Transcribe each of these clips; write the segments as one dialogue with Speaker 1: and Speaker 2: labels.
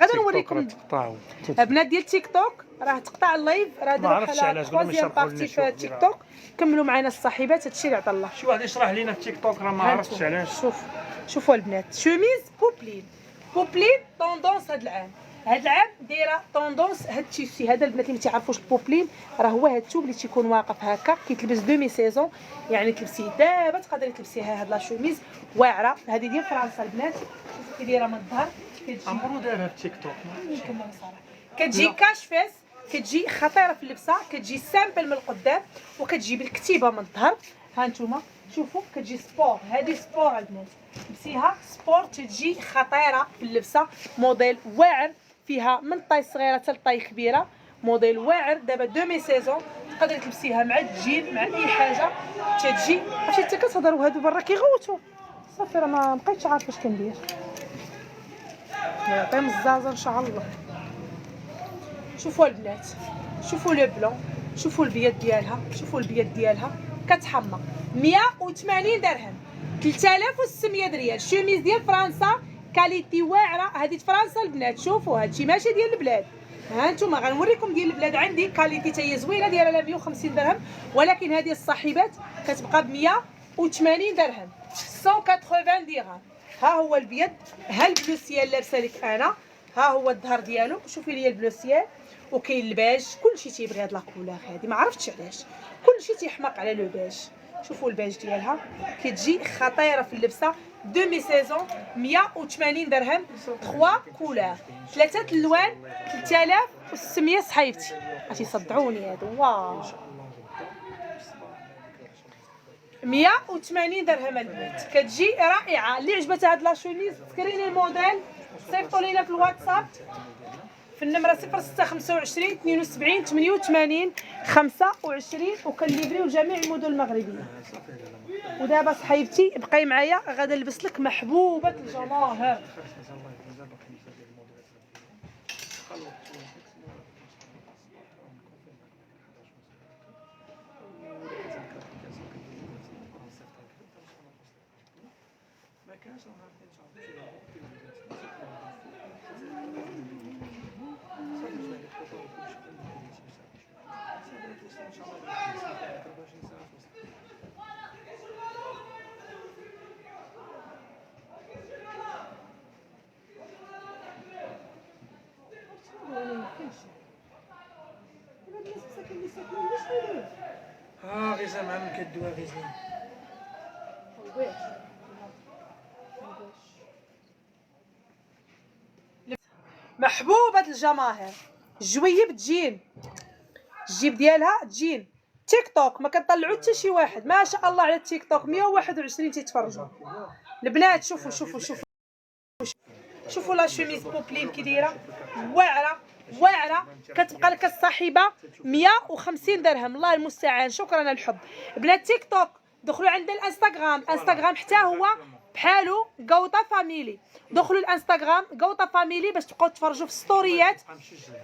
Speaker 1: غادي نوريكم البنات ديال تيك توك، راه تقطع اللايف، راه دابا بحال خوازيام بارتي في تيك توك. كملوا معنا الصاحبات، هادشي اللي عطا الله.
Speaker 2: شي واحد يشرح لينا في تيك توك، راه ما عرفتش علاش.
Speaker 1: شوفوا البنات، شوميز بوبلين طوندونس هاد العام. هاد العام دايره طوندونس هاد التيشي هذا. البنات اللي ما تعرفوش البوبلين، راه هو هاد الثوب اللي تيكون واقف هكا، كيتلبس دومي سيزون، يعني تلبسيه دابا تقدري تلبسيها. هاد لا شوميز واعره، هذه ديال فرنسا البنات. شوفوا كي دايره من الظهر،
Speaker 2: عمرو دارها في تيك توك.
Speaker 1: كتجي كاش فيس، كتجي خطيره في اللبسه، كتجي سامبل من القدام وكتجي بالكتيبه من الظهر. ها نتوما شوفوا كتجي سبور، هذه سبور البنات، لبسيها سبور تجي خطيره في اللبسه. موديل واعر، فيها من طاي صغيره حتى لطاي كبيره، موديل واعر. دابا دومي سيزون، تقدري تلبسيها مع الجين مع اي حاجه تجي. عرفتي انت كتهضروا هادو برا كيغوتوا صافي، راه ما بقيتش عارفه اش كندير. يعطيهم الزازه ان شاء الله. شوفوا البنات، شوفوا لو بلون، شوفوا البيض ديالها، شوفوا البيض ديالها كتحمى. 180 درهم، 3600 ريال. شوميز ديال فرنسا، كاليتي واعره. هذه فرنسا البنات، شوفوا هادشي ماشي ديال البلاد. ها انتم غنوريكم ديال البلاد، عندي كاليتي حتى هي زوينه، دايره لها 150 درهم، ولكن هذه الصاحبات كتبقى ب 180 درهم، 180 درهم. ها هو البيض، ها البلو سيال لابسه لك انا، ها هو الظهر ديالو. شوفي لي البلو سيال، وكاين الباج. كلشي تيبغي هاد لا كولور هادي، ما عرفتش علاش كلشي تيحماق على لو باج. شوفوا الباج ديالها كتجي خطيره في اللبسه، دومي سيزون، 180 درهم، 3 كولور، 3 الوان، 3600 صحيفتي. غتيصدعوني هادو. واو، 180 درهم البنات، كتجي رائعه. اللي عجبتها هاد لا شوميز سكريني الموديل، صيفطوا لينا في الواتساب في النمره 0625 72 88 25، وكنليفريو جميع المدن المغربيه. ودابا صحيبتي بقاي معايا، غادا نلبس لك محبوبه الجماهير.
Speaker 2: غيزه مع من كدوها غيزه.
Speaker 1: محبوبه الجماهير، الجويب تجين، الجيب ديالها تجين. تيك توك ما كنطلعوا حتى شي واحد، ما شاء الله على التيك توك 121 تيتفرجوا البنات. شوفوا شوفوا شوفوا شوفوا لا شوميز بوبلين كي دايره، واعره واعره. كتبقى لك الصاحبه 150 درهم. الله المستعان. شكرا الحب. بنات تيك توك دخلوا عند الانستغرام، انستغرام حتى هو بحالو قوطه فاميلي. دخلوا الانستغرام قوطه فاميلي باش تبقاو تفرجوا في ستوريات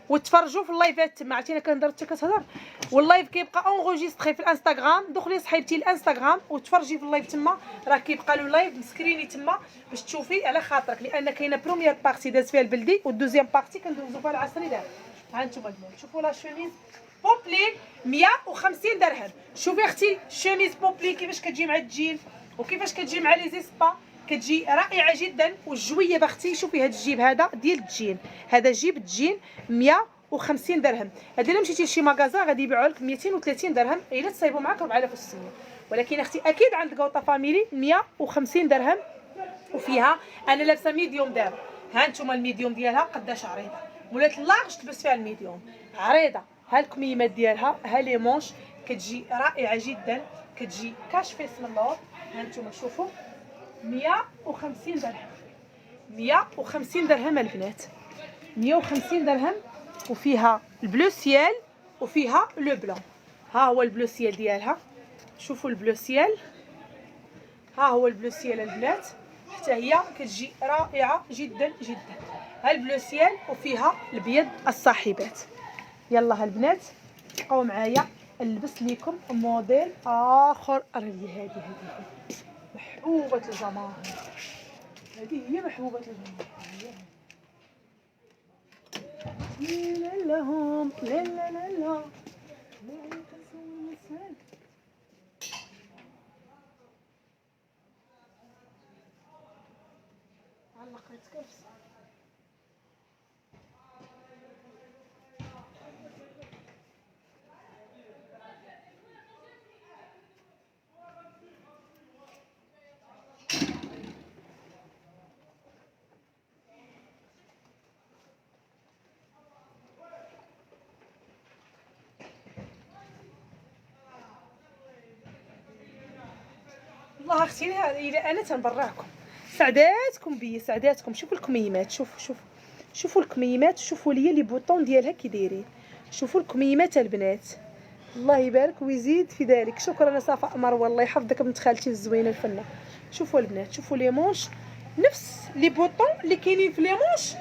Speaker 1: وتفرجوا في اللايفات تما. عرفتينا كنهضر حتى كتهضر، واللايف كيبقى اونغوجيستري في الانستغرام. دخلي صاحبتي الانستغرام وتفرجي في اللايف تما، راه كيبقى له لايف مسكريني تما باش تشوفي على خاطرك، لان كاينه بروميير بارتي داز فيها البلدي، والدوزيام بارتي كندوزو فيها العصري دابا. ها انتم البنات شوفوا لا شوميز بوبلين 150 درهم. شوفي اختي الشوميز بوبلين كيفاش كتجي مع الجين وكيفاش كتجي مع لي زيسبا، كتجي رائعه جدا. والجويه اختي شوفي هذا الجيب هذا ديال الجين، هذا جيب الجين 150 درهم. هذا الا مشيتي لشي ماغازا غادي يبيعوا لك 230 درهم، الا تصايبوا معاك 4600. ولكن اختي اكيد عند غوطه فاميلي 150 درهم. وفيها انا لابسه ميديوم دابا. ها انتم الميديوم ديالها قداش عريضه، ولات لارج تلبس فيها الميديوم عريضه. ها الكميمات ديالها، ها لي مونش، كتجي رائعه جدا، كتجي كاش فيس من اللور. ها انتم شوفوا 150 درهم، 150 درهم البنات، 150 درهم. وفيها البلو سيال وفيها لو بلون. ها هو البلو سيال ديالها، شوفوا البلو سيال، ها هو البلو سيال البنات، حتى هي كتجي رائعه جدا جدا. ها البلو سيال وفيها البيض الصاحبات. يلا البنات بقاو معايا نلبس ليكم موديل اخر. هذه محبوبه الجماهير، هذه هي محبوبه الجماهير. لا لهم لا لا لا لا والله اختي الا انا تنبرعكم، سعداتكم بيا سعداتكم. شوفوا الكميمات، شوفوا الكميمات، شوفوا ليا لي بوطون ديالها كي دايرين، شوفوا الكميمات البنات، الله يبارك ويزيد في ذلك. شكرا صفاء مروه، الله يحفظك بنت خالتي الزوينه الفنه. شوفوا البنات، شوفوا لي مونش، نفس لي بوطون اللي كاينين في لي مونش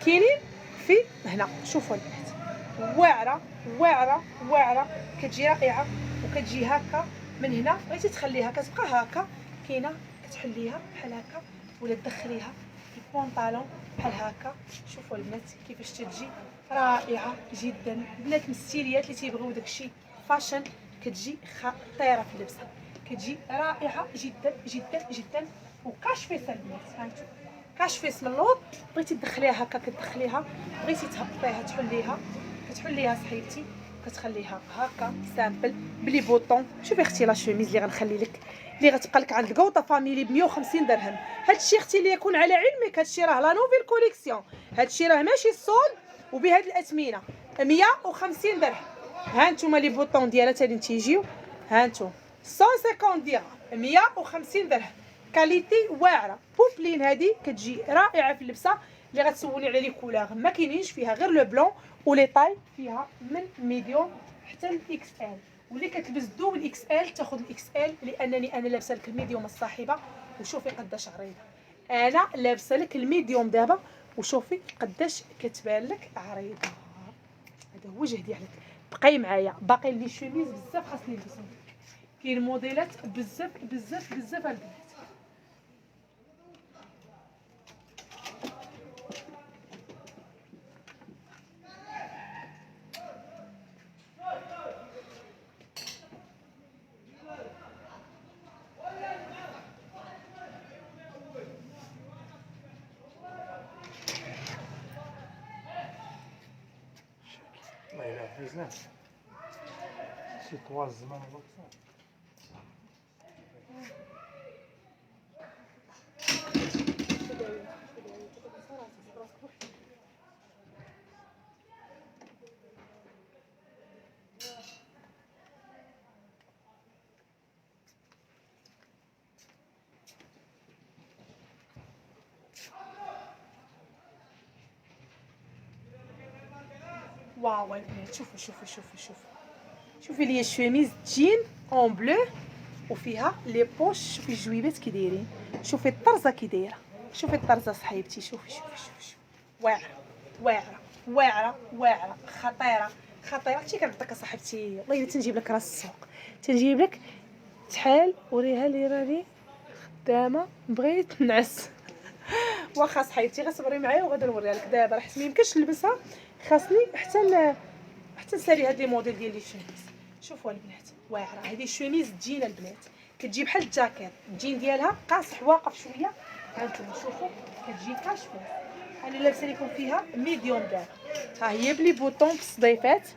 Speaker 1: كاينين في هنا. شوفوا البنات، واعره واعره واعره، كتجي رائعه وكتجي هكا من هنا. بغيتي تخليها كتبقى هكا كاينه، كتحليها بحال هكا ولا تدخليها في البونطالون بحال هكا. شوفوا البنات كيفاش تجي رائعه جدا. بنات المستيليات اللي تيبغيو داكشي فاشن كتجي خطيره في اللبسه، كتجي رائعه جدا جدا جدا. وكاش فيس البنات، هانتو كاش فيس من اللور. بغيتي تدخليها هكا كتدخليها، بغيتي تهبطيها تحليها كتحليها صحيبتي، كتخليها هكا سامبل بلي بوطون. شوفي اختي لا شوميز اللي غنخلي لك، اللي غتبقى لك عند كوطا فاميلي ب 150 درهم. هادشي اختي اللي يكون على علمك، هادشي راه لا نوفيل كوليكسيون، هادشي راه ماشي الصول وبهاد الاثمنه 150 درهم. ها نتوما لي بوطون ديالها تاني تيجيو، ها نتوما 150 درهم 150 درهم، كاليتي واعره. بوبلين هادي كتجي رائعه في اللبسه. اللي غتسولي على لي كولور ما كاينينش فيها غير لو بلون، ولي طاي فيها من ميديوم حتى الاكس ال. واللي كتلبس دوبل اكس ال تاخذ الاكس ال، لانني انا لابسه لك الميديوم الصاحبه. وشوفي قداش عريضه، انا لابسه لك الميديوم دابا وشوفي قداش كتبان لك عريضه. هذا هو جهدي عليك. بقاي معايا، باقي لي شوميز بزاف خاصني نلبسهم، كاين موديلات بزاف بزاف بزاف البنات.
Speaker 2: والله الا حزنا شي طوال الزمان والله.
Speaker 1: واو البنات، شوفي لي الشوميز جين اون بلو وفيها لي بوش. شوفي الجويبات كي دايرين، شوفي الطرزه كي دايره، شوفي الطرزه صحيبتي. شوفي واعره واعره واعره واعره، خطيره خطيره. هادشي كنعطيك صاحبتي، والله الا تنجيب لك راس السوق، تنجيب لك شحال. وريها لي راني خدامه بغيت نعس. واخا صحيبتي غصبري معايا وغادي نوريها لك دابا، راه حيت ميمكنش نلبسها، خاصني حتى نسالي هاد لي موديل ديال لي شوميز. شوفوا البنات واعره، هذه الشوميز تجينا البنات كتجي بحال الجاكيط، الجين ديالها قاصح واقف شويه. هانتوما شوفوا كتجي كاشفه. انا لابسه لكم فيها ميديوم دابا، ها هي بلي بوطون في الصديفات.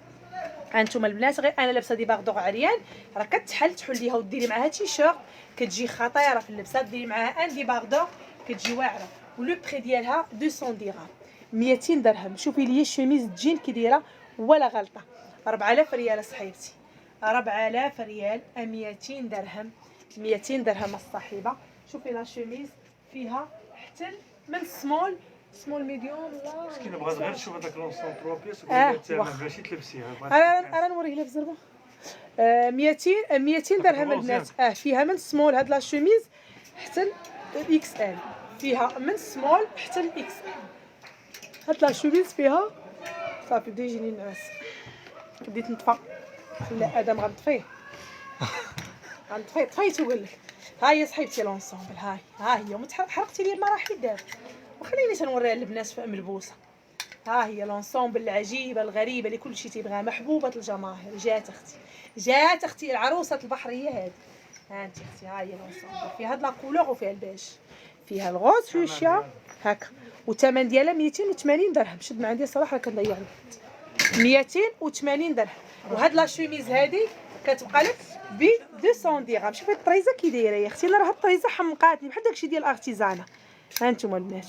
Speaker 1: هانتوما البنات غير انا لابسه دي باغدوغ عريان، راه كتحل تحليها وديري معاها تيشيرت كتجي خطيره في اللبسه. ديري معاها ان دي باغدوغ كتجي واعره. ولو بري ديالها 200 درهم 200 درهم. شوفي لي الشوميز الجين كي دايره ولا غلطه، 4000 ريال صحيبتي، 4000 ريال 200 درهم 200 درهم الصاحبه. شوفي لا شوميز فيها حتى من سمول ميديوم. لا
Speaker 2: مسكين بغات غير تشوف هذاك لونسون بروبيس وكل الثمن باش تلبسيها.
Speaker 1: انا نوريه لك زربه. 200 درهم البنات. فيها من سمول هاد لا شوميز حتى الاكس ال، فيها من سمول حتى الاكس ال. هاد لا شوميز فيها صافي بدا يجيني النعاس، بديت نطفى. لا ادم غنطفيه طفيتو قال لك. ها هي صحيبتي لونسومبل، ها هي حرقتي لي المراحل دابا. وخليني تنوريها للبنات ملبوسه. ها هي لونسومبل العجيبه الغريبه اللي كل شيء تيبغاها، محبوبه الجماهير. جات اختي، جات اختي العروسه البحريه هذه. ها انت اختي، ها هي لونسومبل فيها هاد لا كولور وفيها البيج، فيها الغوز فيوشيا هكا، والثمن ديالها 280 درهم. شد ما عندي صراحه كنضيع 280 درهم. وهاد لا شوميز هادي كتبقى لك ب 200 درهم. شوفي الطريزه كي دايره يا اختي، راه الطريزه حمقاتني بحال داكشي ديال الارتيزانا. ها انتم البنات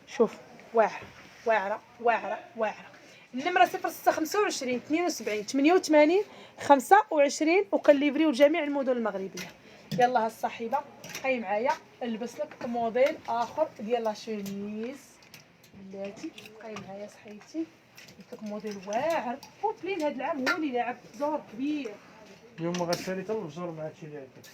Speaker 1: شوف واعره واعره واعره واعره. النمره 0625 72 88 25 وكنليفريو لجميع المدن المغربيه. يلا الصاحبه بقاي معايا نلبس لك موديل اخر ديال لا شوميز بلاتي. بقاي معايا صحيتي، قلت لك موديل واعر بوبلين. هذا العام هو اللي لعب دور كبير.
Speaker 2: اليوم غتسالي حتى البزور مع هادشي اللي عندك.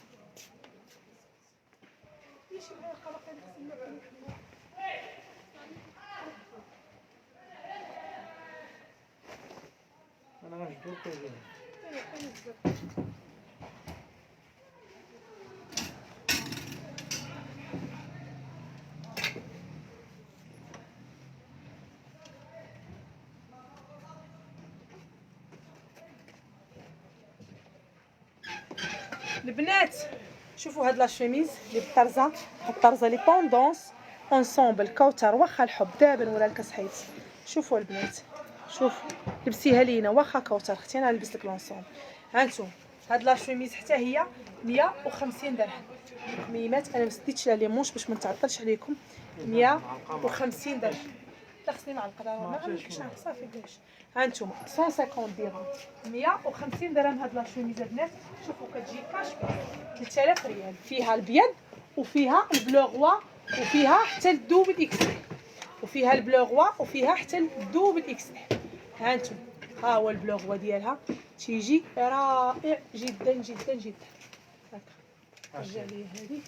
Speaker 2: انا غنجبدو الطيبين.
Speaker 1: البنات شوفوا هاد لا شوميز اللي بالطرزه، هاد الطرزه لي طوندونس اونسومبل كوتر. واخا الحب دابا ولا لك صحيتي. شوفوا البنات، شوفوا لبسيها لينا واخا كوتر. اختي انا نلبس لك لونسومبل. ها انتم هاد لا شوميز حتى هي 150 درهم. كميمات انا ما سديتش لها لي مونش باش ما نتعطلش عليكم. 150 درهم. لا خصني مع القدر ما غنملكش صافي باش. ها انتم 150 درهم، 150 درهم هاد لا شوميز البنات. شوفوا كتجي كاش 3000 ريال. فيها البيض وفيها البلو غوا وفيها حتى الدوبل اكس، وفيها البلو غوا وفيها حتى الدوبل اكس. ها انتم ها هو البلو غوا ديالها تيجي رائع جدا جدا جدا. هكا رجع لي هذه.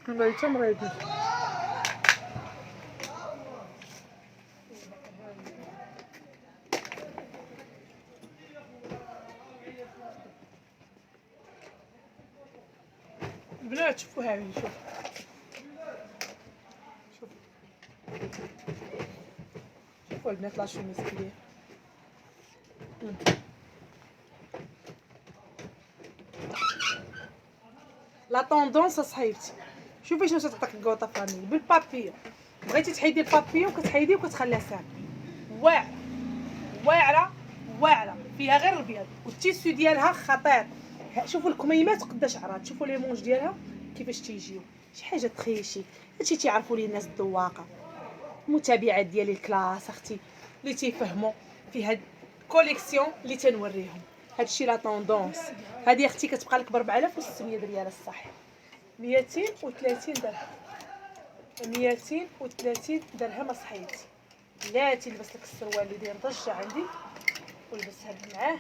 Speaker 1: والله تمريض. البنات شوفوا هذه، شوفوا البنات لا شوميز كبير. لا طوندونس صحيبتي. شوفي شنو تعطيك الكوطه فاميلي بالبابيو. بغيتي تحيدي البابيو كتحيديه وكتخليها سامه. واعره واعره واعره، فيها غير البيض والتيسو ديالها خطير. شوفوا الكميمات قداش عرات، شوفوا لي مونج ديالها كيفاش تيجيو، شي حاجه تخيشي. هادشي تيعرفوا ليه الناس الذواقه المتابعات ديالي الكلاس اختي اللي تيفهموا في هاد الكوليكسيون اللي تنوريهم. هادشي لا طوندونس. هادي اختي كتبقى لك ب 4600 ريال الصح. 230 درهم، 230 درهم صحيتي. لا تلبس لك السروال اللي داير ضجه عندي ولبس هاد معاه.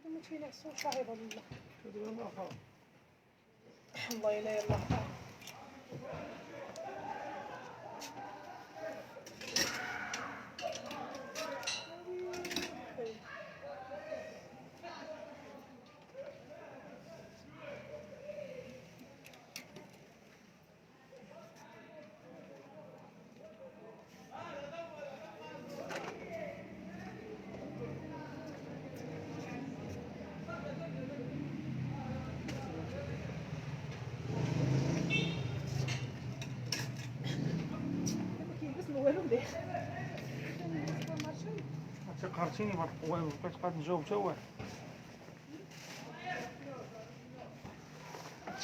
Speaker 1: ما تينعسوش صاحب الله. الله لا يلا.
Speaker 2: قهرتيني بقيت قاعد نجاوب حتى واحد.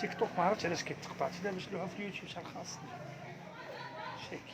Speaker 2: تيك توك ما عرفتش علاش كيتقطع، حتى باش نلوحو في اليوتيوب شحال خاصني. شاكي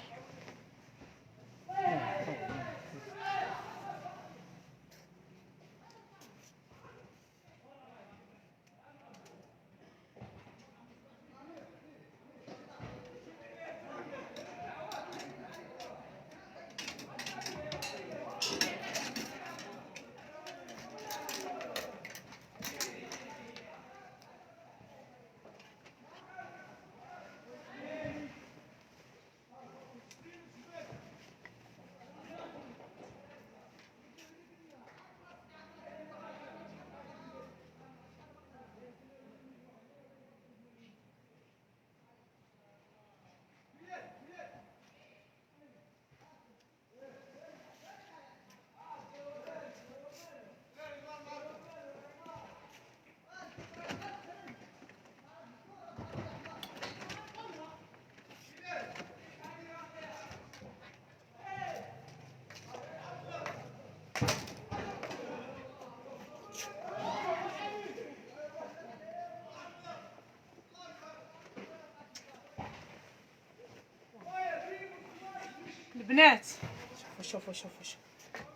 Speaker 1: البنات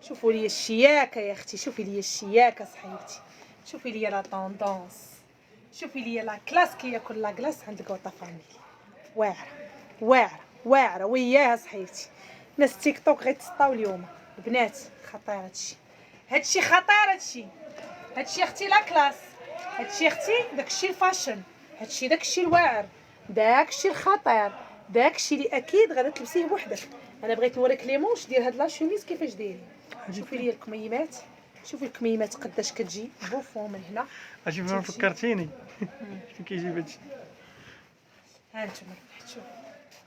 Speaker 1: شوفوا لي الشياكه يا اختي، شوفي لي الشياكه صحيبتي، شوفي لي لا طوندونس، شوفي لي لا كلاس كي ياكل لا كلاس عند كوطا فاميلي. واعره واعره واعره وياها صحيبتي. ناس تيك توك غيتسطاو اليوم البنات. خطير هادشي خطير هادشي اختي لا كلاس، هادشي اختي داكشي الفاشن، هادشي داكشي الواعر، داكشي الخطير، داكشي اللي اكيد غادا تلبسيه بوحدك. انا بغيت نوريك لي مونش ديال هاد لا شوميز كيفاش دايرين. شوفي لي الكميمات، شوفي الكميمات قداش كتجي بوفون من هنا.
Speaker 2: اجي ما فكرتيني شنو كيجيب هادشي.
Speaker 1: ها انتما شوف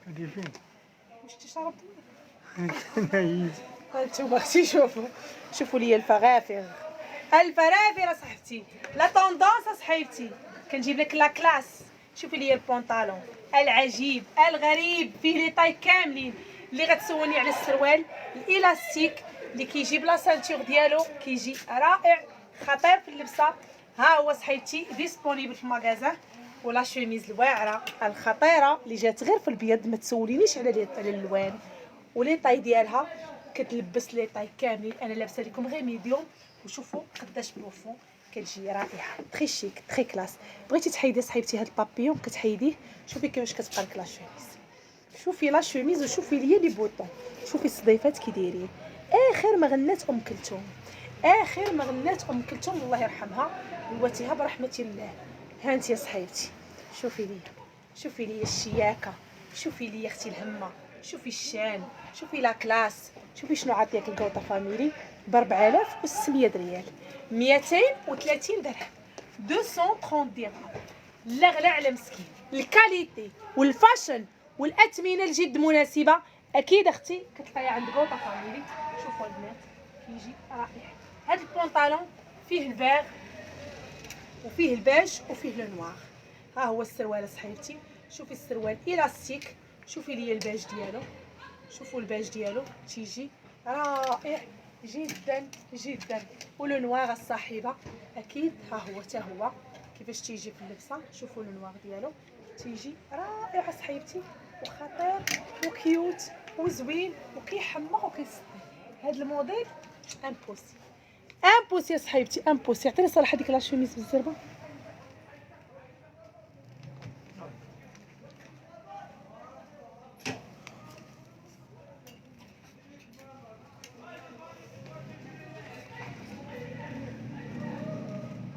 Speaker 2: هادي فين
Speaker 1: واش تشرب
Speaker 2: نايز.
Speaker 1: ها انتما اختي شوفوا لي الفرافر صاحبتي، لا طوندونس صاحبتي. كنجيب لك لا كلاس. شوفي لي البونطالون العجيب الغريب فيه لي طاي كاملين. اللي غتسولني على السروال الالاستيك اللي كيجي بلا سانتور ديالو، كيجي رائع خطير في اللبسه. ها هو صاحبتي ديسپونيبل في المغازان. ولا شوميز الواعره الخطيره اللي جات غير في البيض، ما تسولينيش على الالوان. ولي طاي ديالها كتلبس لي طاي كاملين. انا لابسه لكم غير ميديوم، وشوفوا قداش بوفون كتجي رائعه تري شيك تري كلاس. بغيتي تحيدي صاحبتي هاد البابيون كتحيديه. شوفي كيفاش كتبقى لك لا شوميز، شوفي لا شوميز وشوفي لي لي بوطون، شوفي الصديفات كي دايرين. اخر ما غنات ام كلثوم، اخر ما غنات ام كلثوم الله يرحمها ويواتيها برحمه الله. ها انت يا صاحبتي شوفي لي الشياكه، شوفي لي اختي الهمه، شوفي الشان، شوفي لا كلاس. شوفي شنو عطيك الكوطا فاميلي ب 4600 ريال، 230 درهم، 230 درهم. لا غلا على مسكين. الكاليتي والفاشن والاثمنه الجد مناسبه اكيد اختي كتلقايها عند كوطا فاميلي. شوفوا البنات كيجي رائع. هذا البونطالون فيه الفيغ وفيه البيج وفيه لو نوار. ها هو السروال صاحبتي. شوفي السروال الاستيك، شوفي لي البيج ديالو، شوفوا البيج ديالو تيجي رائع جدا جدا. ولو نوار الصاحبه اكيد ها هو حتى هو كيفاش تيجي في اللبسه. شوفوا لو نوار ديالو تيجي رائع صاحبتي وخطير وكيوت وزوين وكيحمق وكيسطي. هذا الموديل امبوسي يا صاحبتي امبوسي. عطيني صراحه ديك لا شوميز بالزربه.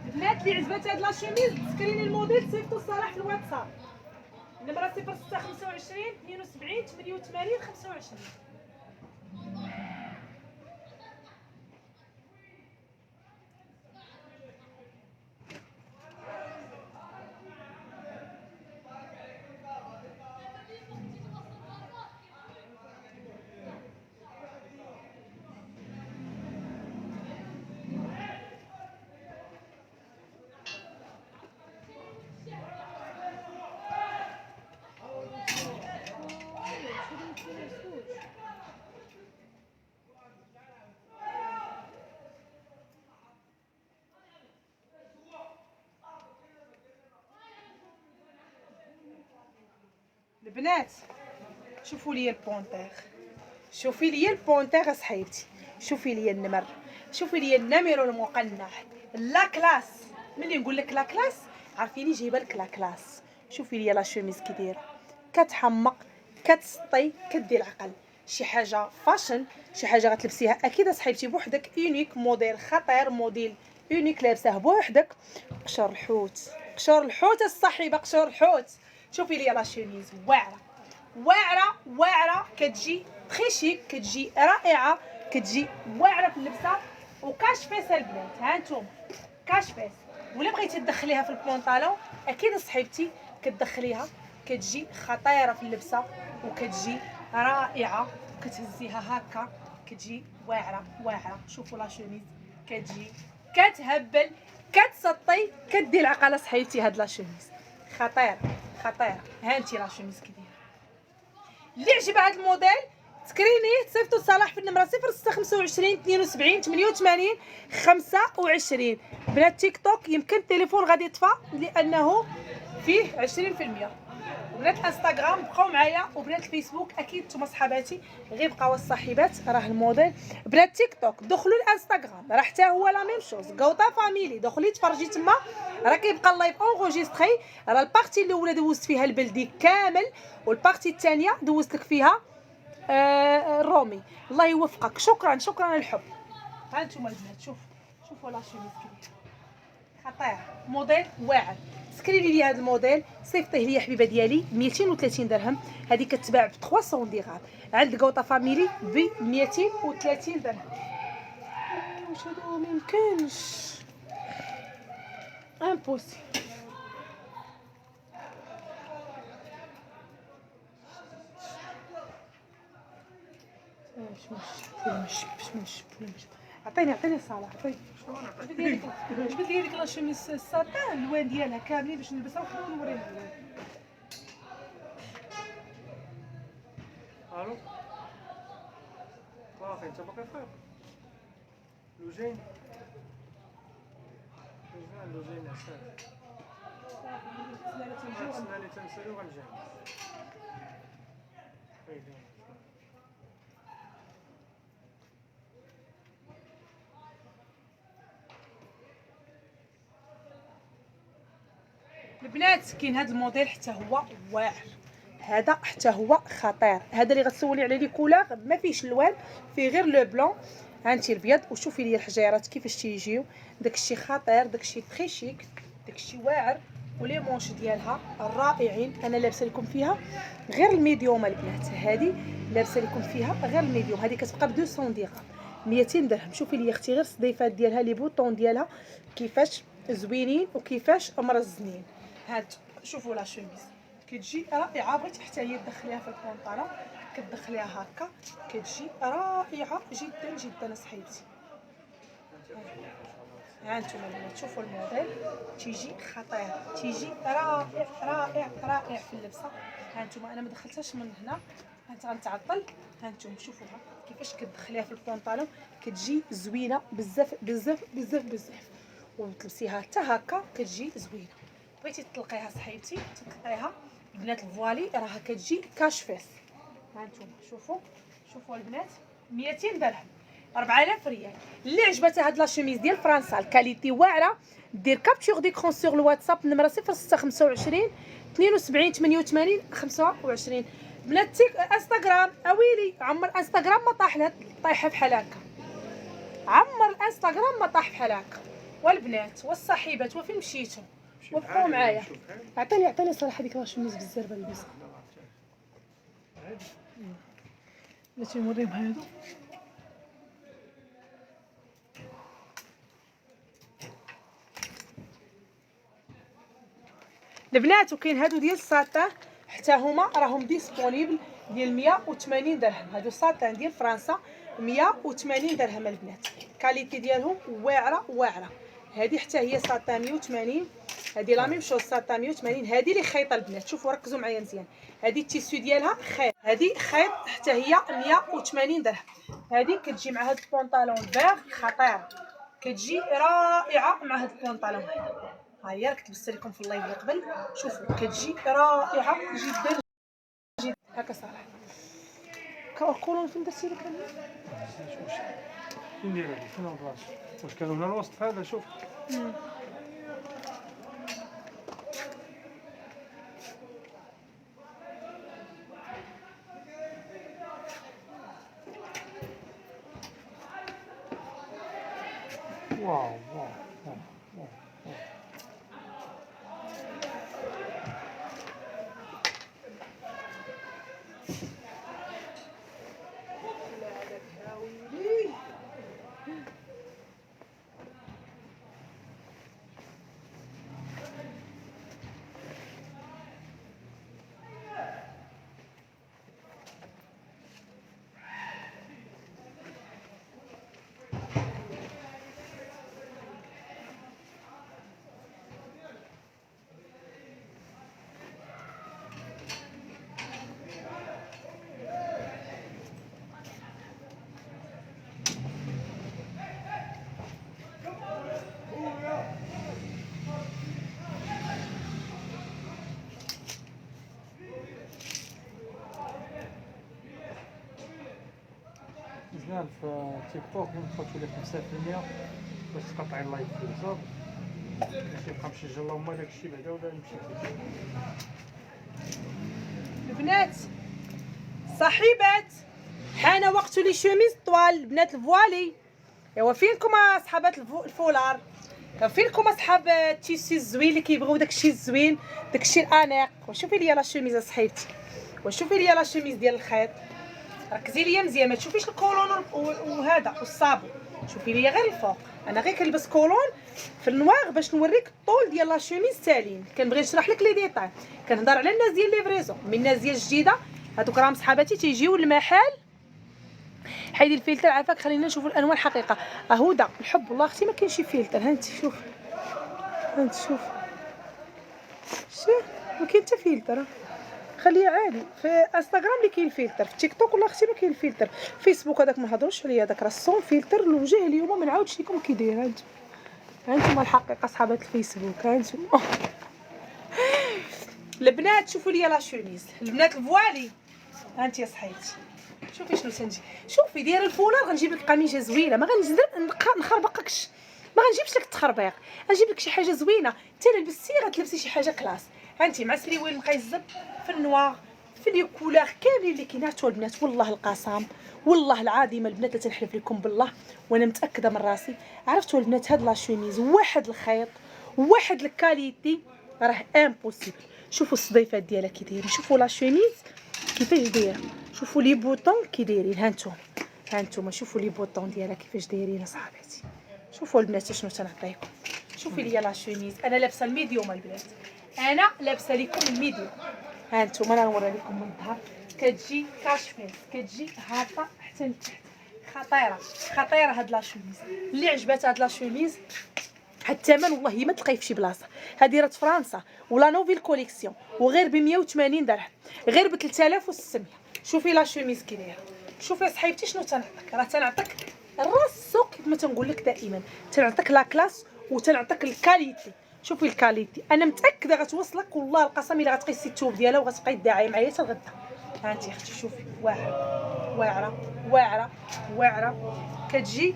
Speaker 1: البنات اللي عجبات هاد لا شوميز تسكريني الموديل صيفطو صراحه في الواتساب. النمره 0625 72 88 25. البنات شوفوا لي البونتير، شوفي لي البونتير صاحبتي، شوفي لي النمر، شوفي لي النمر المقنع لا كلاس. ملي نقول لك لا كلاس عارفيني جايبه لك لا كلاس. شوفي لي لا شوميز كي دايره كتحمق كتسطي كدير العقل. شي حاجه فاشن، شي حاجه غتلبسيها اكيد صاحبتي بوحدك. اونيك موديل خطير، موديل اونيك لابسه بوحدك. قشور الحوت، قشور الحوت الصاحبه، قشور الحوت. شوفي لي لا شوميز واعره واعره واعره كتجي تري شيك، كتجي رائعه، كتجي واعره في اللبسه وكاش فيس البنات. ها انتم كاش فيس. ولا بغيتي تدخليها في البونطالون اكيد صاحبتي كتدخليها كتجي خطيره في اللبسه وكتجي رائعه. كتهزيها هكا كتجي واعره واعره. شوفوا لا شوميز كتجي كتهبل كتسطي كدير العقله صاحبتي. هاد لا شوميز خطيره خطيره. ها انت لا شوميز كي دايره. اللي عجب هاد الموديل سكريني صيفطوا لصلاح في النمره 0625 72 88 25. بنات تيك توك يمكن التليفون غادي يطفى لانه فيه 20%. وبنات انستغرام بقاو معايا، وبنات الفيسبوك اكيد نتوما صحاباتي غير بقاو الصاحبات راه الموديل. بنات تيك توك دخلوا الانستغرام راه حتى هو لا ميم شوز. غوطا فاميلي دخلي تفرجي تما، راه كيبقى اللايف اونغوجيستري. راه البارتي الاولى دوزت فيها البلدي كامل، والبارتي الثانيه دوزت لك فيها الرومي. الله يوفقك. شكرا شكرا الحب. ها انتم البنات شوفوا لا شوميز كيف خطير، موديل واعر. سكريني لي هذا الموديل، صيفطيه لي يا حبيبه ديالي 230 درهم. هذه كتباع ب 300 درهم عند غوطا فاميلي ب 230 درهم. واش هادو ميمكنش، امبوسي. مش عطيني صالح، عطيني جبد لي هذيك لا شوميز الساتان الوان ديالها كاملين باش نلبسها وخلينا نوريها.
Speaker 2: الو واخا انت باقي فايق لوجين لوجين عسال خصنا اللي تنسالو غنجي
Speaker 1: البنات كاين هذا الموديل حتى هو واعر، هذا حتى هو خطير. هذا اللي غتسولي على لي كولور ما فيهش الوان، فيه غير لو بلون. هانتي البيض وشوفي لي الحجيرات كيفاش تيجيو، داكشي خطير، داكشي تري شيك، داكشي واعر. ولي مونش ديالها رائعين. انا لابسه لكم فيها غير الميديوم البنات، هذه لابسه لكم فيها غير الميديوم. هذه كتبقى ب 200 درهم 200 درهم. شوفي لي اختي غير الصديفات ديالها، لي بوطون ديالها كيفاش زوينين وكيفاش مرزنين. هانتو شوفوا لا شوميز كتجي رائعه. بغيتي حتى هي تدخليها في البونطالون كتدخليها هكا، كتجي رائعه جدا جدا اصحيبتي. ها انتم البنات شوفوا الموديل، تيجي خطير، تيجي رائع رائع رائع في اللبسه. ها انتم انا ما دخلتهاش من هنا، هانت غنتعطل. ها انتم شوفوها كيفاش كتدخليها في البونطالون، كتجي زوينه بزاف بزاف بزاف بزاف. وتلبسيها حتى هكا كتجي زوينه. بغيتي تطلقيها صحيبتي تطلقيها. بنات الفوالي راها كتجي كاش فيس. ها انتم شوفوا البنات 200 درهم 4000 ريال. اللي عجبتها هاد لا شوميز ديال فرنسا الكاليتي واعره، دير كابتور ديكرون سور الواتساب نمره 0625 72 88 25. بنات انستغرام اويلي عمر انستغرام ما طايحه بحال هكا، عمر الانستغرام ما طاح بحال هكا. والبنات والصاحبات وفين مشيتوا وبقوا معايا. عطيني صراحه ديك لا شوميز بزاف نلبسها. بغيتي نوريهم هادو البنات. وكاين هادو ديال الساتان حتى هما راهم ديسپونيبل ديال 180 درهم. هادو ساتان ديال فرنسا 180 درهم البنات. الكاليتي ديالهم واعره. هذه حتى هي ساتان 180. هذه لا ميم شوز ساتان 180. هذه اللي خيط البنات، شوفوا ركزوا معايا مزيان. هذه التيسو ديالها خيط، هذه خيط حتى هي 180 درهم. هذه كتجي مع هذا البونطالون فيغ خطير، كتجي رائعه مع هذا البونطالون هذا. ها هي راك لبست لكم في اللايف اللي قبل، شوفوا كتجي رائعه جدا جدا. هكا صراحه كولون فين درتي لك
Speaker 2: فين ندير هادي فين البلاصه؟ واش كانوا هنا الوسط هذا؟ شوف واو واو واو واو كان في تيك توك نفوتوا لك 5% باش تقطعي اللايف فيه صافي. كيبقى مشجع اللهم داك الشيء بعدا ولا نمشي فيه.
Speaker 1: البنات صاحبات حان وقت لي شوميز طوال البنات الفوالي. ايوا فينكم اصحابات الفولار، فينكم اصحاب التيسي الزوين اللي كيبغيو داكشي الزوين داكشي الانيق. وشوفي ليا لا شوميز صاحبتي، وشوفي ليا لا شوميز ديال الخيط. ركزي ليا مزيان ما تشوفيش الكولون وهذا والصابو، شوفي ليا غير الفوق. انا غير كنلبس كولون في النواغ باش نوريك الطول ديال لا شوميز سالين. كنبغي نشرح لك لي ديتاي، كنهضر على الناس ديال ليفريزون. من الناس ديال الجديده هذوك راهم صحاباتي تيجيو للمحل. حيدي الفلتر عافاك خلينا نشوفوا الالوان الحقيقه. هدى الحب والله اختي ما كاينش فلتر. ها انت شوف، ها انت شوف ما كاين حتى فلتر. خليه عادي. في انستغرام اللي كاين فلتر، في تيك توك والله اختي ما كاين فلتر. فيسبوك هذاك ما نهضروش عليه، هذاك راه صون فلتر الوجه. اليوم ما نعاودش لكم كي داير. ها انتم الحقيقه صحابات الفيسبوك. ها انتم البنات شوفوا لي لا شوميز البنات الفوالي. ها انت يا صحيتي شوفي شنو تنجي. شوفي دايره الفولار غنجيب لك قميجه زوينه، ما نخربقكش، ما غنجيبش لك التخربيق، غنجيب لك شي حاجه زوينه. انت لبستي غتلبسي شي حاجه كلاس. ها انت مع سريويل مقيزب في النوار في لي كولور كاملين اللي كايناتو البنات. والله القسم والله العظيم البنات لا تنحلف لكم بالله وانا متاكده من راسي. عرفتوا البنات هاد لا شوميز واحد الخيط واحد الكاليتي راه امبوسيبل. شوفوا الصديفات ديالها كي دايرين، شوفوا لا شوميز كيفاش دايره، شوفوا لي بوطون كي دايرين. ها انتم شوفوا لي بوطون ديالها كيفاش دايرين اصحاباتي. شوفوا البنات شنو تنعطيكم. شوفي ليا لا شوميز انا لابسه الميديوم البنات، انا لابسه لكم الميديوم. ها انتم انا نوري لكم من الظهر كتجي كاشفيس، كتجي هابطه حتى لتحت. خطيره هاد لا شوميز. اللي عجبات هاد لا شوميز هاد الثمن والله ما تلقايه في شي بلاصه. هادي راه فرنسا ولا نوفيل كوليكسيون وغير ب 180 درهم، غير ب 3600. شوفي لا شوميز كي دايره. شوفي صاحبتي شنو تنعطيك، راه تنعطيك الراسو كيف ما تنقول لك دائما، تنعطيك لا كلاس وتنعطيك الكاليتي. شوفي الكاليتي انا متاكده غتوصلك والله القسم الا غتقيسي الثوب ديالها وغتبقاي داعيه معايا حتى الغدا. ها انت اختي شوفي واعره واعره واعره كتجي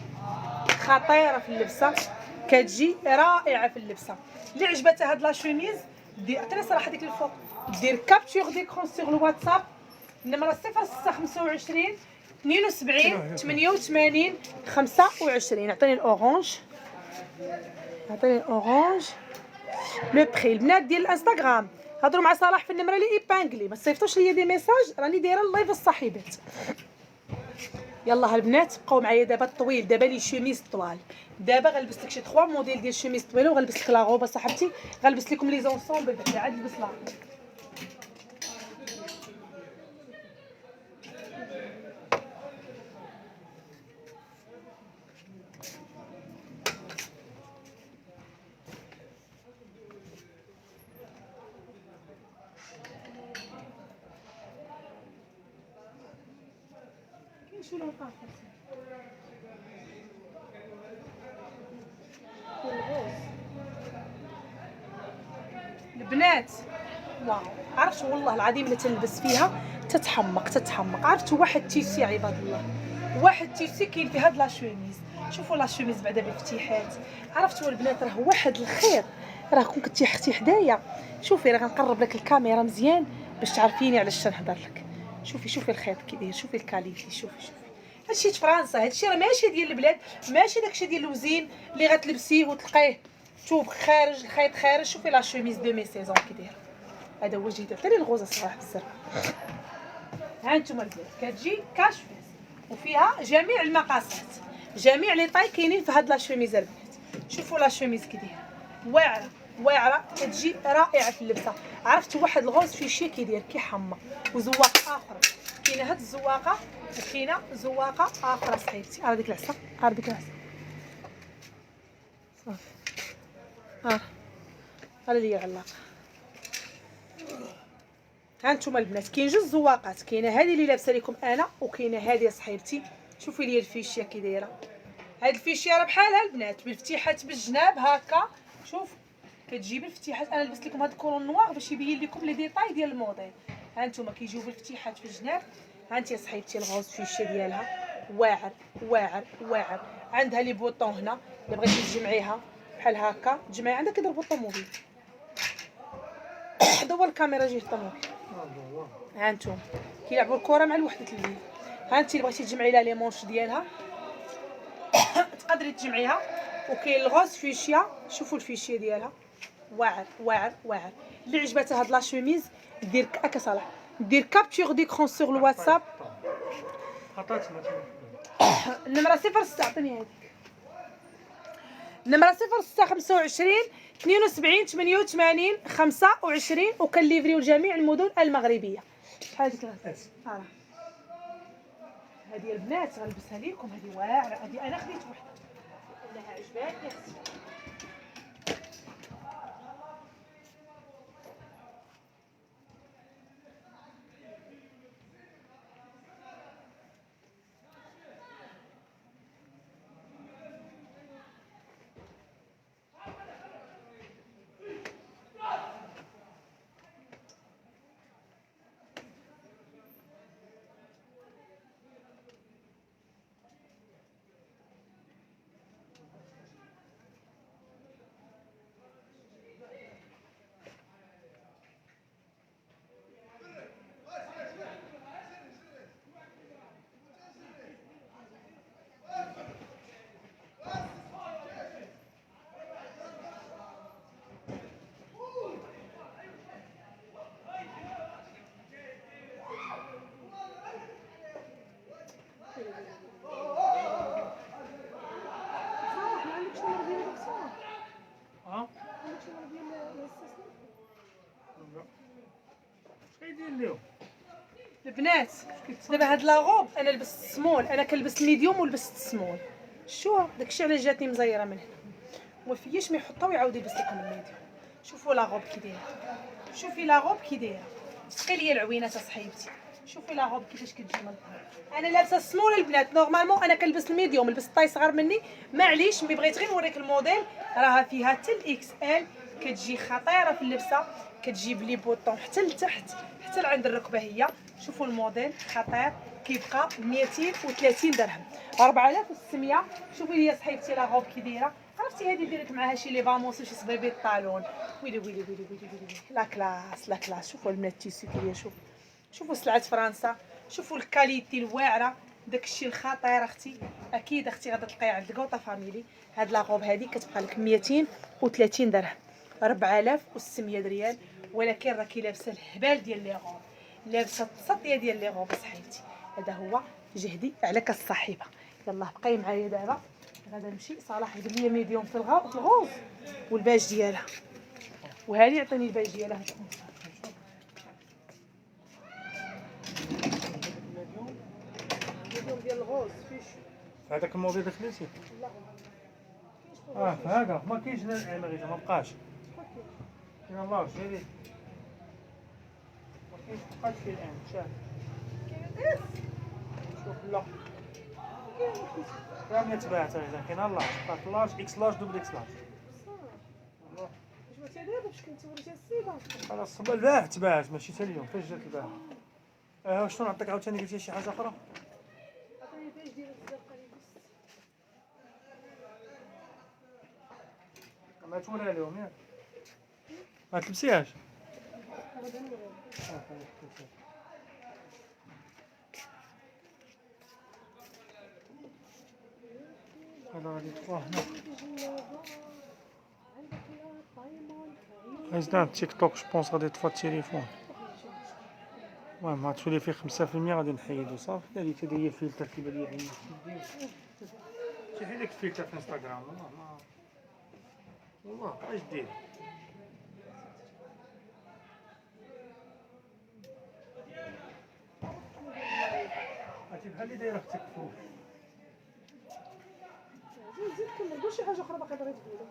Speaker 1: خطيره في اللبسه، كتجي رائعه في اللبسه. اللي عجبتها هاد لا شوميز دير عطيني صراحه ديك الفوق، دير كابتور ديكرون سيغ الواتساب النمره 0625 72 88 25. عطيني الاورانج، عطيني الاورانج. لو بري البنات ديال الانستغرام هضروا مع صلاح في النمره لي ايبانغلي، ما تصيفطوش ليا دي ميساج راني دايره اللايف الصاحبات. يلا البنات بقاو معايا دابا الطويل، دابا لي شوميز طوال. دابا غنلبس لك شي 3 موديل ديال شوميز طويله وغنلبس لك لا غوبه صاحبتي، غنلبس لكم لي زونسومبل بعدا عاد نلبس لا كاين شي لون طافي البنات. واو عرفتوا والله العظيم اللي تنلبس فيها تتحمق. عرفتوا واحد تيسي عباد الله، واحد تيسي كاين في هاد لا شوميز. شوفوا لا شوميز بعدا بافتتاحات. عرفتوا البنات راه واحد الخير. راه كون كنتي اختي حدايا شوفي راه غنقرب لك الكاميرا مزيان باش تعرفيني علاش تنهضر لك. شوفي الخيط كي داير، شوفي الكاليتي، شوفي هادشي في فرنسا. هادشي راه ماشي ديال البلاد، ماشي داكشي ديال الوزين اللي غتلبسيه وتلقيه توب خارج الخيط خارج. شوفي لا شوميز دو مي سيزون كي داير، هذا هو جديد. عطيني الغوزه صراحه بزاف. ها انتم البنات كتجي كاش فيس وفيها جميع المقاسات، جميع لي طاي كاينين في هاد لا شوميز البنات. شوفوا لا شوميز كي دايره واعره كتجي رائعه في اللبسه. عرفتوا واحد الغوز في شي كي داير كيحمق وزواق اخر. كاينه هاد الزواقه وكاينه زواقه اخرى صاحبتي. ها ديك العصا، ها ديك العصا صافي. ها لي العلاقه. ها انتم البنات كاين جوج زواقات، كاينه هذه اللي لابسه لكم انا وكاينه هذه صاحبتي. شوفي لي الفيشيه كي دايره. هاد الفيشيه راه بحالها البنات بالفتيحات بالجناب هكا. شوف كتجيب الفتيحات. انا لبست لكم هاد الكولون نوار باش يبين لكم لي ديتاي ديال الموديل. ها انتم كيجيو بالفتيحات في الجناب. ها انت يا صاحبتي الغوز فيشيه ديالها واعر واعر واعر. عندها لي بوطون هنا اللي بغيتي تجمعيها بحال هكا، تجمعي عندك كيضرب الطوموبيل. دور الكاميرا جهه الطوموبيل. ها انتم كيلعبوا الكره مع الوحده الليل. ها انت اللي بغيتي تجمعي لها لي مونش ديالها تقدري تجمعيها. وكاين الغوز فيشيا، شوفوا الفيشيا ديالها واعر واعر واعر. اللي عجبتها هاد لا شوميز دير هكا صالح، دير كابتور ديكرون سور الواتساب.
Speaker 2: خطاتنا
Speaker 1: النمره 06 عطيني هذيك، النمره 06 25 72 88 25 وكنليفريو لجميع المدن المغربيه. شحال هذيك راه هذه البنات غنلبسها ليكم، هذه واعره، هذه انا خديت وحده انها عجباتني اختي.
Speaker 2: كيدير اليوم
Speaker 1: البنات دابا هاد لاغوب انا لبست سمول، انا كنلبس الميديوم ولبست السمول. شو داكشي علاش جاتني مزيره من هنا، وما فياش ما يحطها ويعاود يلبس لكم الميديوم. شوفوا لاغوب كي دايره، شوفي لاغوب كي دايره، سقي لي العوينات اصاحبتي. شوفي لاغوب كيفاش كتجي من الظهر. انا لابسه السمول البنات، نورمالمون انا كنلبس الميديوم، لبست طاي صغار مني معليش، مي بغيت غير نوريك الموديل. راها فيها حتى الاكس ال، كتجي خطيره في اللبسه، كتجيب لي بوطون حتى لتحت حتى لعند الركبه هي. شوفوا الموديل خطير، كيبقى 230 درهم 4600. شوفي لي صاحبتي لاغوب كي دايره، عرفتي هذه ديرك معاها شي لي باموس وشي صبيبي الطالون. ويلي ويلي ويلي ويلي ويلي لا كلاس لا كلاس. شوفوا البنات التيسو كي داير، شوفوا سلعه فرنسا، شوفوا الكاليتي الواعره، داكشي الخطير اختي. اكيد اختي غادا تلقاي عند كوطا فاميلي. هاد لاغوب هادي كتبقى لك 230 درهم 4600 ريال. ولكن راكي لابسه الهبال ديال لي غوب، لابسه التصطيه ديال لي غوب صاحبتي. هذا هو جهدي على كالصاحبه. يلا بقاي معايا دابا، غادا نمشي. صلاح جبد لي ميديوم في الغوز والباج ديالها، وهذه عطيني الباج ديالها. الميديوم ديال الغوز فيش
Speaker 2: هذاك الموضوع اللي خليتي هذا ما كاينش الامريكا، ما بقاش كاين الله شري ما كاينش، بقاش فيه الان شاف شوف. لا كامل تباع تقريبا، كاين الله بقات لارج اكس لارج دوبل اكس لارج.
Speaker 1: واش ما دابا باش كنت وريتي السيده
Speaker 2: خلاص البارح تباعت ماشي حتى اليوم، فاش جات البارح. شنو نعطيك عاوتاني قلتي شي حاجه اخرى؟
Speaker 1: عطيني الباج ديال الزرقاء اللي
Speaker 2: ما تولى اليوم ياك ما تلبسيهاش. هذا غادي تطلع هنا. ريزدان تيك توك جوبونس غادي يطفى التليفون. المهم غتولي فيه 5% غادي نحيدو صافي. هادي تدير الفلتر كيبان لي عيني شي حيد داك الفلتر في انستغرام. والله ما والله اش دير هاتي بحال اللي دايره اختك فوق.
Speaker 1: زيد كمل، قول شي حاجه اخرى باقي بغيت تقولها.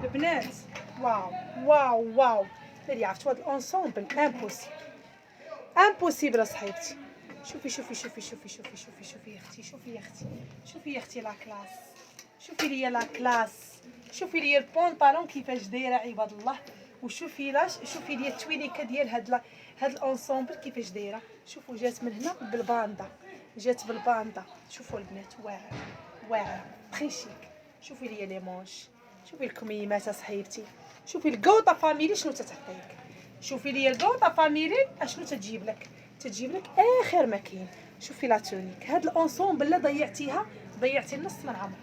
Speaker 1: البنات واو واو واو، اللي عرفتوا هذا الانسومبل امبوسيبل اصاحبتي. شوفي شوفي شوفي شوفي شوفي شوفي شوفي يا اختي، شوفي يا اختي، شوفي يا اختي لا كلاس، شوفي ليا لا كلاس، شوفي ليا البونطالون كيفاش دايره عباد الله، وشوفي لاش شوفي ليا التوينيكه ديال هاد الانسومبل كيفاش دايره. شوفوا جات من هنا بالباندا، جات بالباندا. شوفوا البنات واعره واعره تري شيك. شوفي ليا لي مونش، شوفي الكميمات اصاحبتي، شوفي الكوطا فاميلي شنو تتعطيك، شوفي ليا الكوطا فاميلي اشنو تجيب لك، تجيب لك اخر ما كاين. شوفي لا تونيك، هاد الانسومبل لا ضيعتيها ضيعتي النص من عمرك.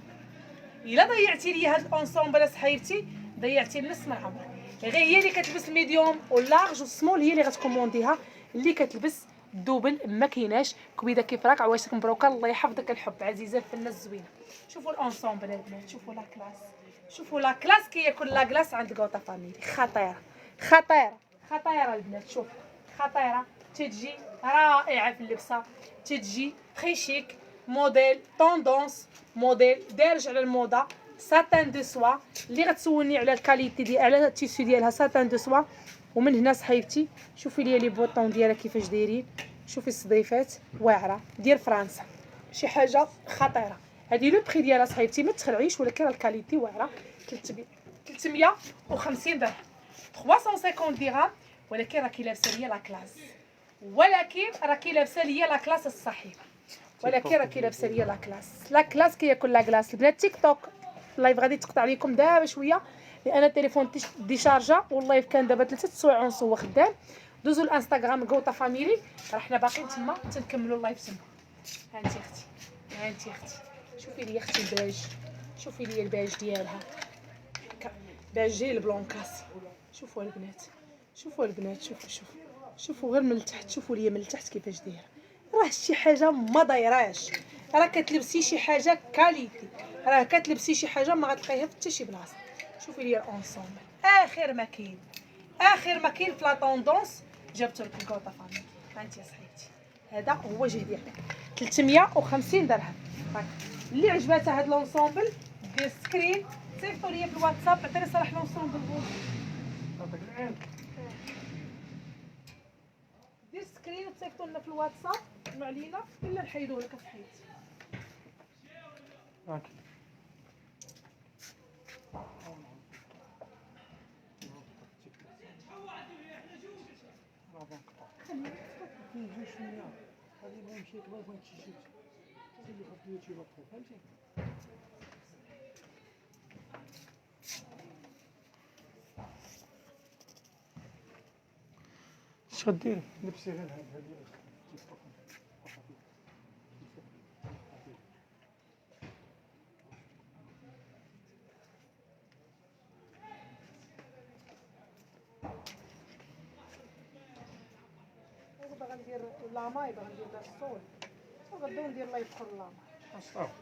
Speaker 1: الا ضيعتي لي هاد الانسومبل صحيبتي ضيعتي النص من عمرك. غير هي اللي كتلبس الميديوم واللارج والسمول هي اللي غتكومونديها، اللي كتلبس الدوبل ما كايناش. كبيده كيف راك عواشك مبروكه الله يحفظك الحب عزيزه الفنه الزوينه. شوفوا الانسومبل البنات، شوفوا لا كلاس، شوفوا لا كلاس كياكل لا كلاس عند كوطا فاميلي. خطيره خطيره خطيره البنات، شوف خطيره، تتجي رائعه في اللبسه، تتجي تري شيك، موديل طوندونس، موديل دارج على الموضه، ساتان دو سوا. اللي غتسولني على الكاليتي ديال على التيسو ديالها ساتان دو سوا. ومن هنا صحيبتي شوفي لي بوطون ديالها كيفاش دايرين، شوفي الصديفات واعره ديال فرنسا، شي حاجه خطيره. هذه لو بري ديالها صحيبتي ما تخلعيش، ولكن الكاليتي واعره. 350 درهم، 350 درهم، ولكن راكي لابسه ليا لا كلاس، ولكن راكي لابسه ليا لا كلاس الصحيحه، ولكن راكي لابسه ليا لا كلاس. لا كلاس كياكل لا كلاس البنات. تيك توك اللايف غادي تقطع عليكم دابا شويه لان التليفون ديشارجا، واللايف كان دابا 3 سوايع ونص هو خدام. دوزوا الانستغرام كوطا فاميلي، راه حنا باقيين تما تنكملوا اللايف تما. ها انت اختي، ها انت اختي، شوفي لي اختي الباج، شوفي لي الباج ديالها باج جاي البلونكاسي. شوفوا البنات، شوفوا البنات، شوفوا غير من التحت، شوفوا لي من التحت كيفاش دايره. راه شي حاجه ما دايراش، راه كتلبسي شي حاجه كاليتي، راه كتلبسي شي حاجه ما غتلقايها في حتى شي بلاصه. شوفي لي الانسومبل اخر ما كاين، اخر ما كاين في لا طوندونس جبت لك الكوطه فاميلي. انت يا صحيتي هذا هو جهدي ديالك 350 درهم. اللي عجباتها هاد الانسومبل دير سكرين صيفطوا لي في الواتساب، عطيني صراحه الانسومبل دير سكرين وتصيفطوا لنا في الواتساب ما علينا الا نحيدوه لك في حياتي.
Speaker 2: اش غديري؟ لبسي غير هاد
Speaker 1: باغا ندير لاماي، باغا ندير الصول، غدا ندير لايف اخر لاماي.
Speaker 2: صافي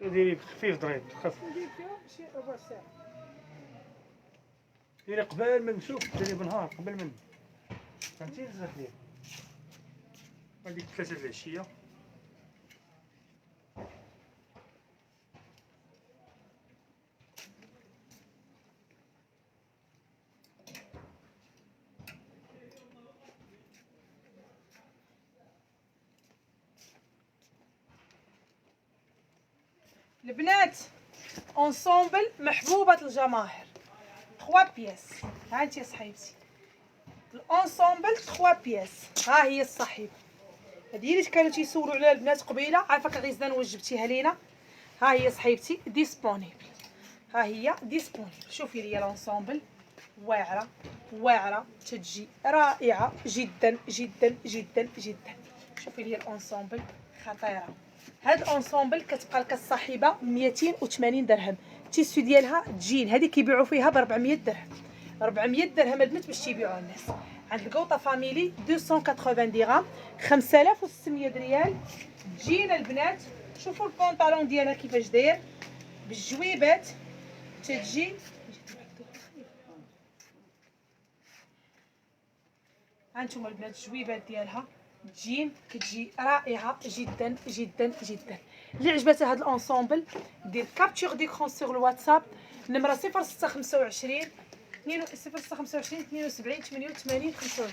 Speaker 2: ديري بخفيف ضريب خف.
Speaker 1: ندير فيها شي ربع ساعه.
Speaker 2: ديري قبل ما نشوف، ديري بنهار قبل من فهمتي بزاف ليا. هذيك 3 د العشيه
Speaker 1: البنات انسومبل محبوبه الجماهير 3 بياس. ها انت يا صحيبتي الانسومبل 3 بياس. ها هي الصحيبه هذه اللي كانوا تيسولوا عليها البنات قبيله، عافاك غيزدان وجبتيها لينا. ها هي صحيبتي ديسپونيبل، ها هي ديسپونيبل. شوفي لي الانسومبل واعره واعره، تتجي رائعه جدا جدا جدا جدا. شوفي لي الانسومبل خطيره. هاد الانسومبل كتبقى لك الصاحبه 280 درهم. التيسو ديالها تجين هذه كيبيعوا فيها ب 400 درهم. 400 درهم البنات باش تيبيعوا الناس. عند الكوطا فاميلي 280 درهم، 5600 ريال. تجينا البنات شوفوا البونطالون ديالها كيفاش داير بالجويبات، تتجي هانتوما البنات الجويبات ديالها تجين كتجي رائعه جدا جدا جدا. اللي عجبتها هذا الانسومبل دير كابتور ديكرون سور الواتساب نمره 0625 025 72 88 25.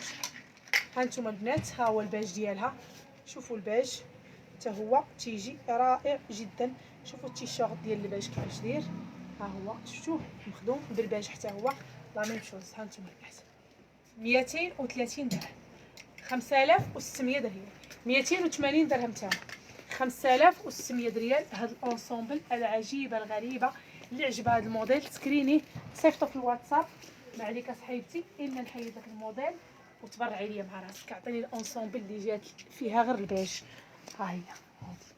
Speaker 1: ها انتم البنات، ها هو الباج ديالها. شوفوا الباج حتى هو تيجي رائع جدا. شوفوا التيشيرت ديال الباج كيفاش داير، ها هو شفتوه مخدوم بالباج حتى هو لا ميم شوز. ها انتم البنات 230 درهم، 5600 درهم، 280 درهم تاعو، 5600 ريال. هاد الانسومبل العجيبه الغريبه اللي عجبها هاد الموديل سكريني صيفطو في الواتساب. ما عليك صاحبتي الا نحيد لك الموديل وتبرعي ليا مع راسك. عطيني الانسومبل اللي جات فيها غير البيج. ها هي هادي